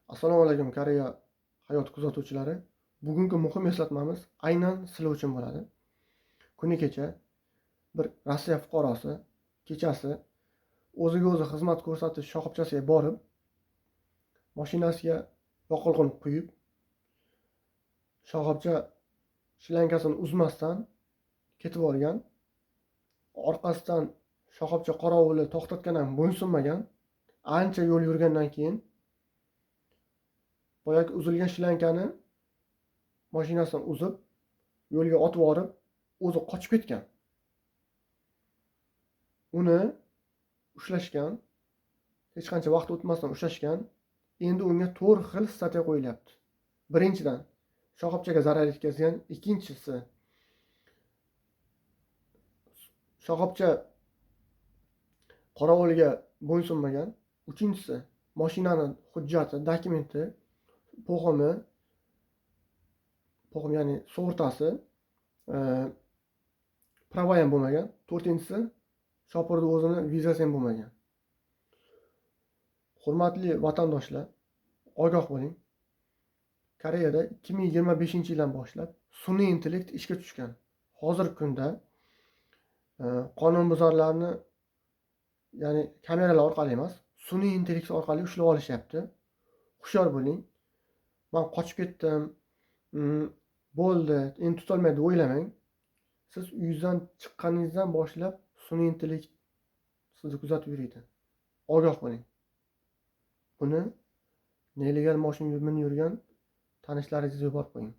Assalomu alaykum Koreya hayot kuzatuvchilari. Bugungi muhim eslatmamiz aynan sizlar uchun bo'ladi. Kuni kecha bir Rossiya fuqarosi kechasi o'ziga o'zi xizmat ko'rsatish shoxobchasiga borib, mashinasiga yoqilg'ini quyib, shoxobcha shlankasini uzmasdan ketib olgan. Orqasidan shoxobcha qorovuli to'xtatgandan bo'ysunmagan. Ancha yo'l yurgandan keyin boyagi uzilgan shlankani mashinasidan uzib, yo'lga otib yuborib, o'zi qochib ketgan. Uni ushlashgan, hech qancha vaqt o'tmasdan ushlashgan. Endi unga 4 xil statiya qo'yilyapti. Birinchidan, shoxobchaga zarar yetkazgan. Ikkinchisi, shoxobcha qorovuliga bo'ysunmagan. Uchinchisi, mashinani hujjati, dokumenti, pog'imi ya'ni sug'urtasi, prava ham bo'lmagan. To'rtinchisi, shopirni o'zini vizasi ham bo'lmagan. Hurmatli vatandoshlar, ogoh bo'ling. Koreyada 2025-yildan boshlab sun'iy intellekt ishga tushgan. Hozirgi kunda qonunbuzarlarni, ya'ni kameralar orqali emas, sun'iy intellekt orqali ushlab olishyapti. Hushyor bo'ling. Men qochib ketdim, bo'ldi, endi tutolmaydi deb o'ylamang. Siz uyingizdan chiqqaningizdan boshlab sun'iy intellekt sizni kuzatib yuradi. Ogoh bo'ling. Buni nelegal mashina minib yurgan tanishlaringizga yuborib qo'ying.